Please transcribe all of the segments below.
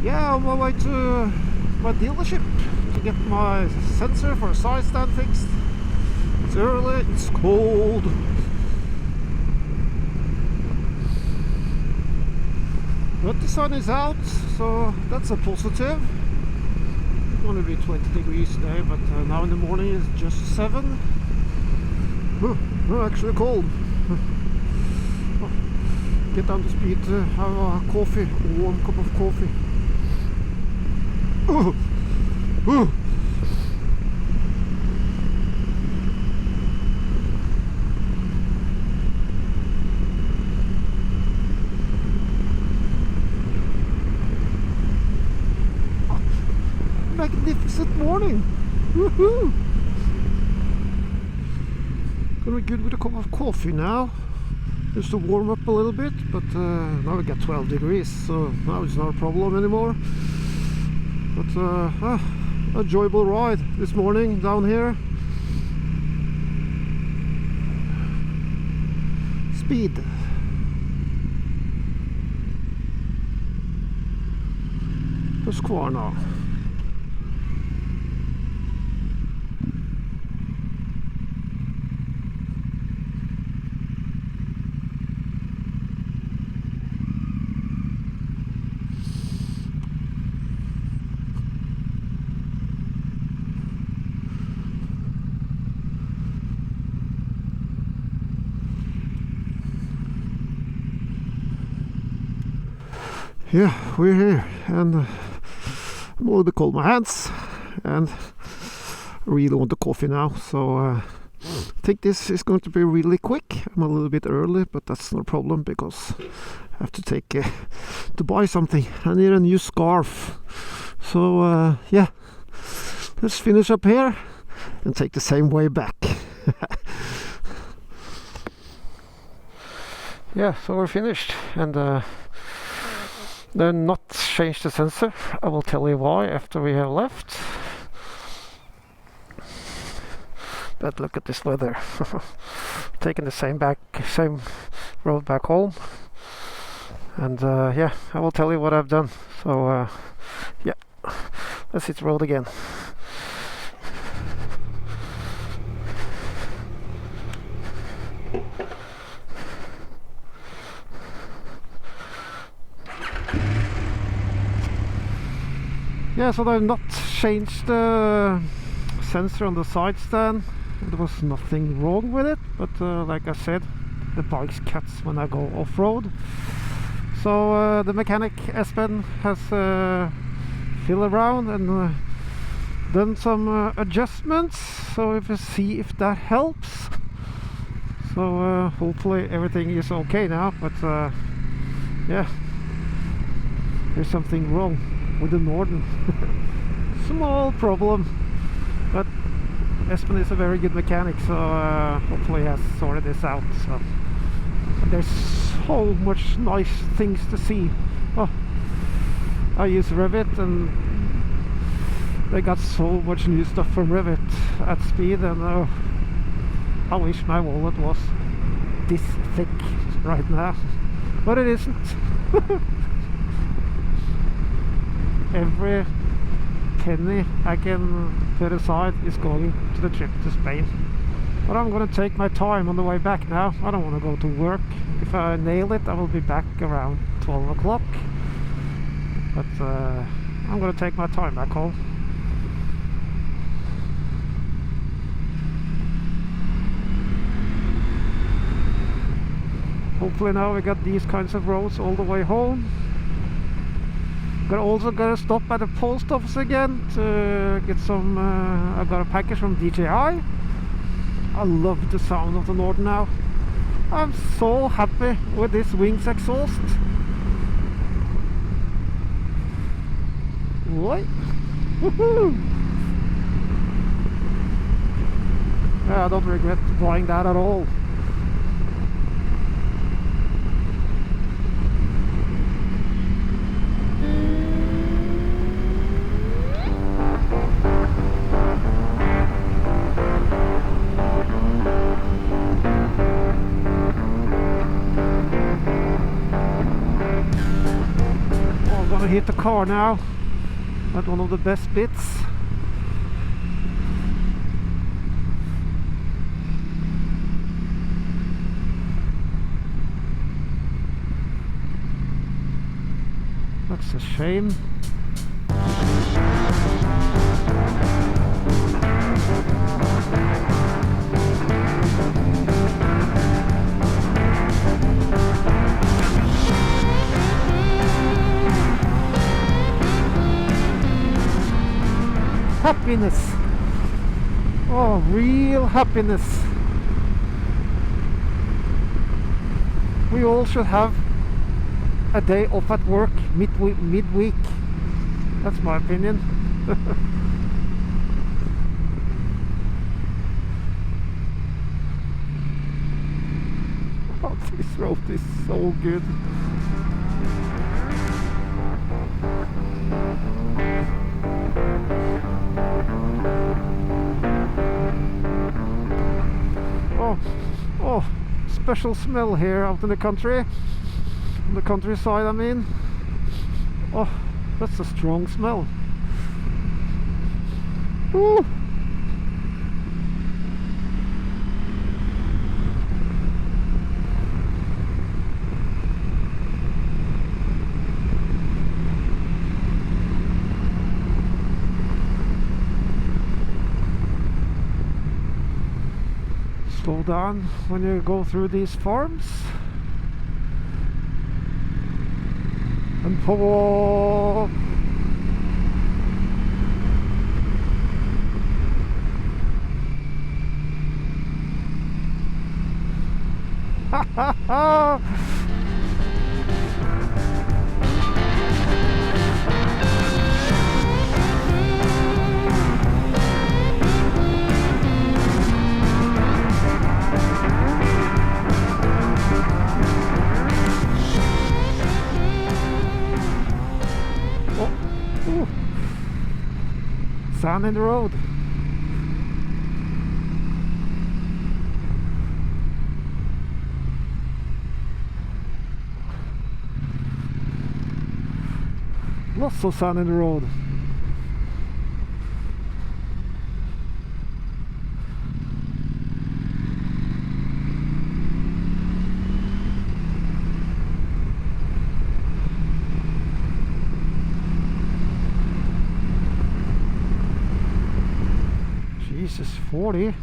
Yeah, on my way to my dealership to get my sensor for a side stand fixed. It's early, it's cold. But the sun is out, so that's a positive. It's going to be 20 degrees today, but now in the morning it's just 7. Actually cold. Get down to speed to have a coffee, a warm cup of coffee. Magnificent morning! Woohoo! Gonna be good with a cup of coffee now, just to warm up a little bit. But now we got 12 degrees, so now it's not a problem anymore. But enjoyable ride this morning down here. Speed. Husqvarna. Yeah, we're here, and I'm a little bit cold in my hands, and I really want the coffee now, so I think this is going to be really quick. I'm a little bit early, but that's no problem, because I have to take to buy something. I need a new scarf, so yeah, let's finish up here and take the same way back. Yeah, so we're finished, and they're not changed the sensor. I will tell you why after we have left. But look at this weather. Taking the same road back home. And yeah, I will tell you what I've done. So yeah, let's hit the road again. Yeah, so they've not changed the sensor on the side stand. There was nothing wrong with it, but like I said, the bike's cuts when I go off-road. So the mechanic Espen has fiddled around and done some adjustments, so if you see if that helps. So hopefully everything is okay now, but yeah, there's something wrong with the Norden. Small problem, but Espen is a very good mechanic, so hopefully he has sorted this out. So there's so much nice things to see. Oh, I use Revit, and they got so much new stuff from Revit at speed, and I wish my wallet was this thick right now, but it isn't. Every penny I can put aside is going to the trip to Spain. But I'm going to take my time on the way back now. I don't want to go to work. If I nail it, I will be back around 12 o'clock. But I'm going to take my time back home. Hopefully now we got these kinds of roads all the way home. Also gotta stop at the post office again to get some. I got a package from DJI. I love the sound of the Norden now. I'm so happy with this wings exhaust. Right? Woohoo! Yeah, I don't regret buying that at all. to hit the car now at one of the best bits. That's a shame. Happiness. Oh, real happiness. We all should have a day off at work midweek. That's my opinion. Oh, this road is so good. Oh, special smell here out in the country. On the countryside, I mean. Oh, that's a strong smell. Woo! Slow down when you go through these farms. And power. Ha ha ha! Sand in the road. Lots of sand in the road. Jesus, 40. A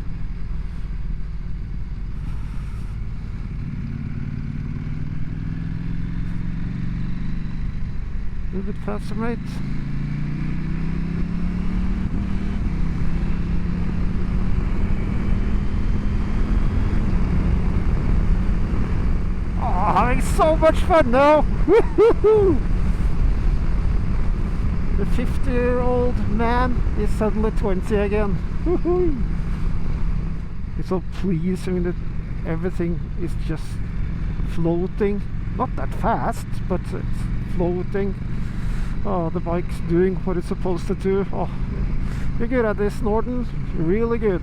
little bit faster, mate. Oh, having so much fun now! Woo-hoo-hoo! The 50-year-old man is suddenly 20 again. It's so pleasing that everything is just floating. Not that fast, but it's floating. Oh, the bike's doing what it's supposed to do. Oh, you're good at this, Norden. Really good.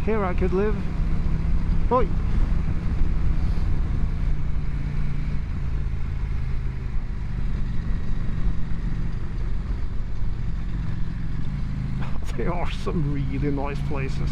Here I could live. Oi! There are some really nice places.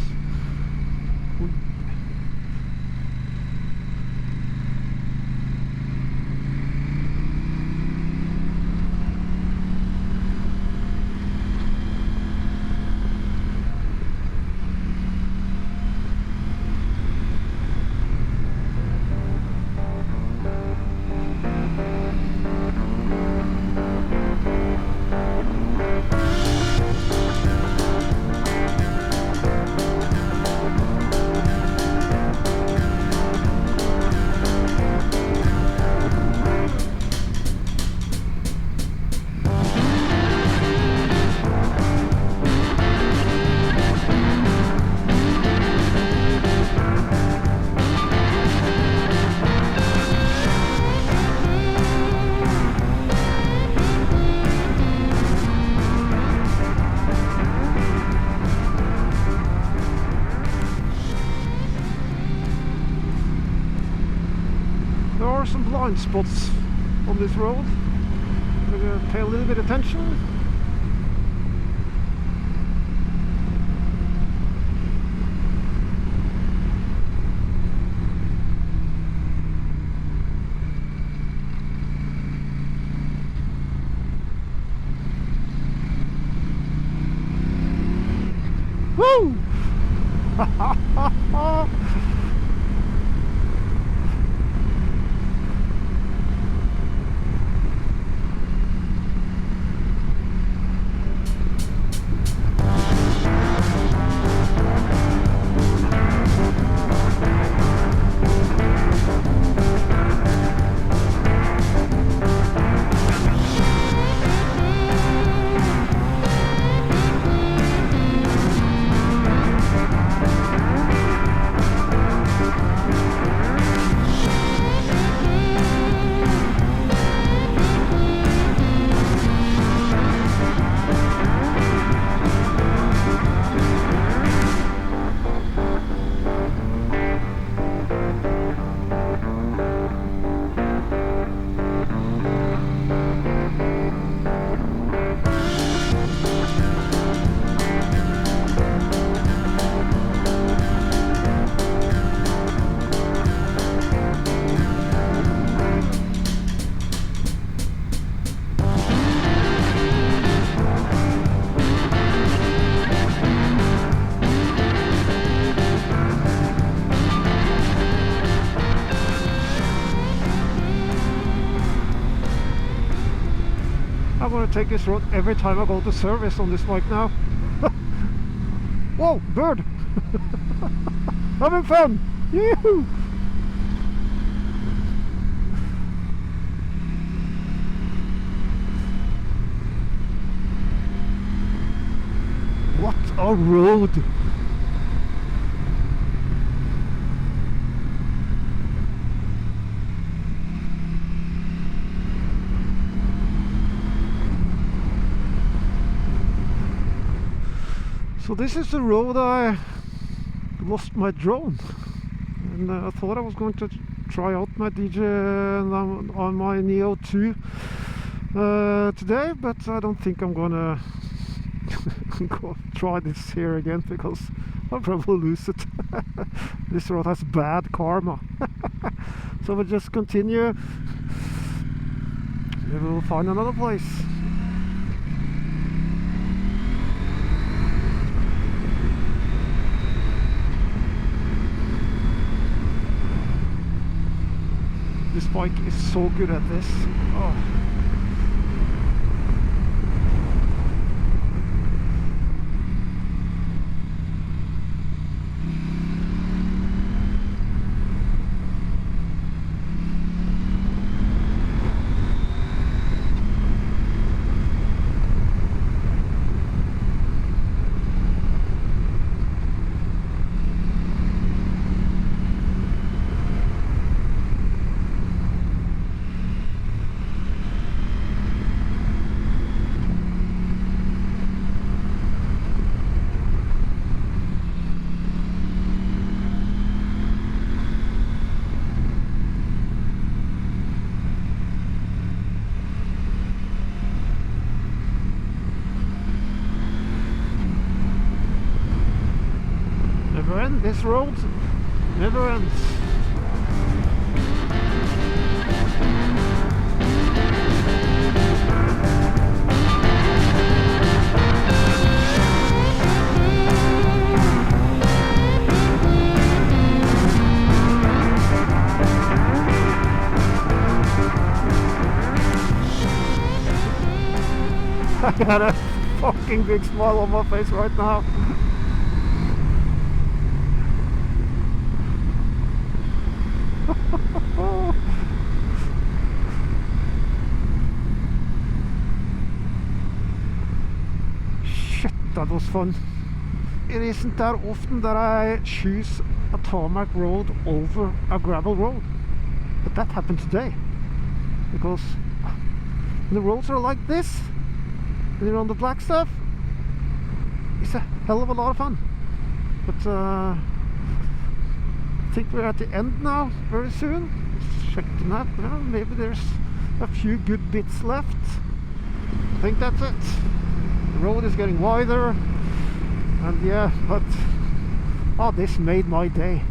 blind spots on this road. I'm gonna pay a little bit of attention. Woo! I'm gonna take this road every time I go to service on this bike now. Whoa, bird! Having fun! Yoo-hoo! What a road! So this is the road I lost my drone, and I thought I was going to try out my DJ on my Neo 2 today, but I don't think I'm gonna go try this here again because I'll probably lose it. This road has bad karma. So we'll just continue. Maybe we'll find another place. This bike is so good at this. Oh. This road never ends. I got a fucking big smile on my face right now. Shit, that was fun. It isn't that often that I choose a tarmac road over a gravel road, but that happened today because when the roads are like this and you're on the black stuff, it's a hell of a lot of fun. But I think we're at the end now very soon. check the map. Well, maybe there's a few good bits left. I think that's it. The road is getting wider, and yeah, but oh, this made my day.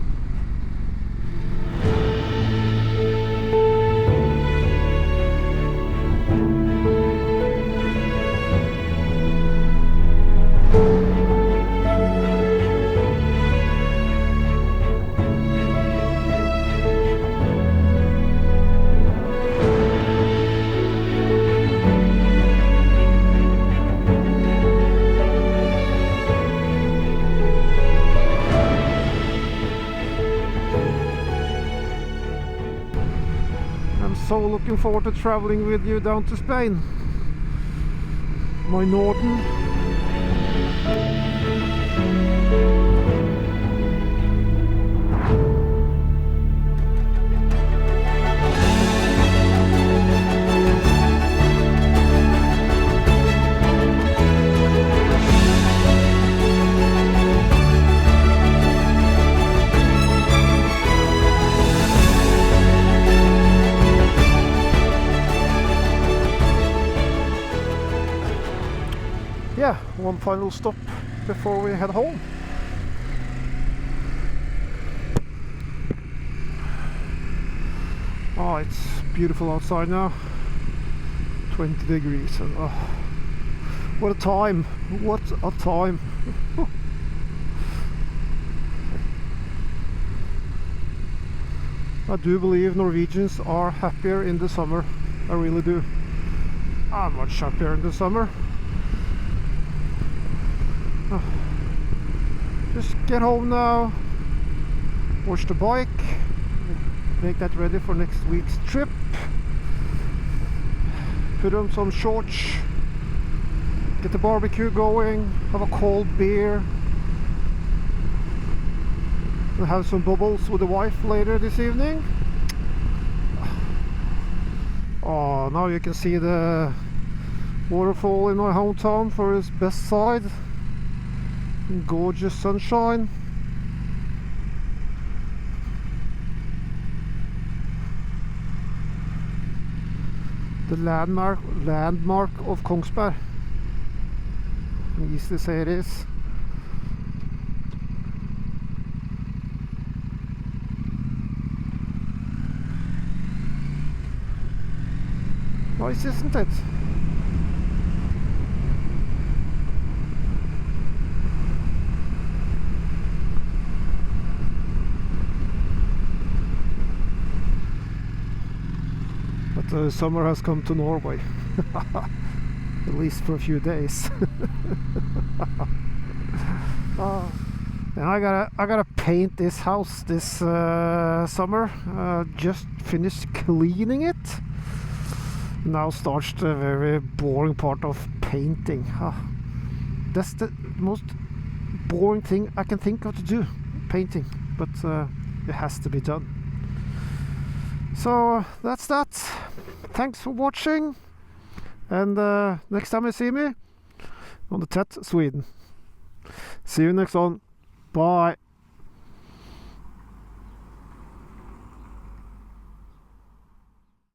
So looking forward to traveling with you down to Spain. My Norden. Yeah, one final stop before we head home. Oh, it's beautiful outside now. 20 degrees and oh, what a time! What a time! I do believe Norwegians are happier in the summer. I really do. I'm much happier in the summer. Just get home now, wash the bike, make that ready for next week's trip, put on some shorts, get the barbecue going, have a cold beer, and have some bubbles with the wife later this evening. Oh, now you can see the waterfall in my hometown for its best side. Gorgeous sunshine. The landmark of Kongsberg. Easy to say it is. Nice, isn't it? But summer has come to Norway, at least for a few days. And I gotta paint this house this summer. Just finished cleaning it. Now starts the very boring part of painting. That's the most boring thing I can think of to do, painting, but it has to be done. So that's that. Thanks for watching, and next time you see me on the Tet, Sweden. See you next one. Bye.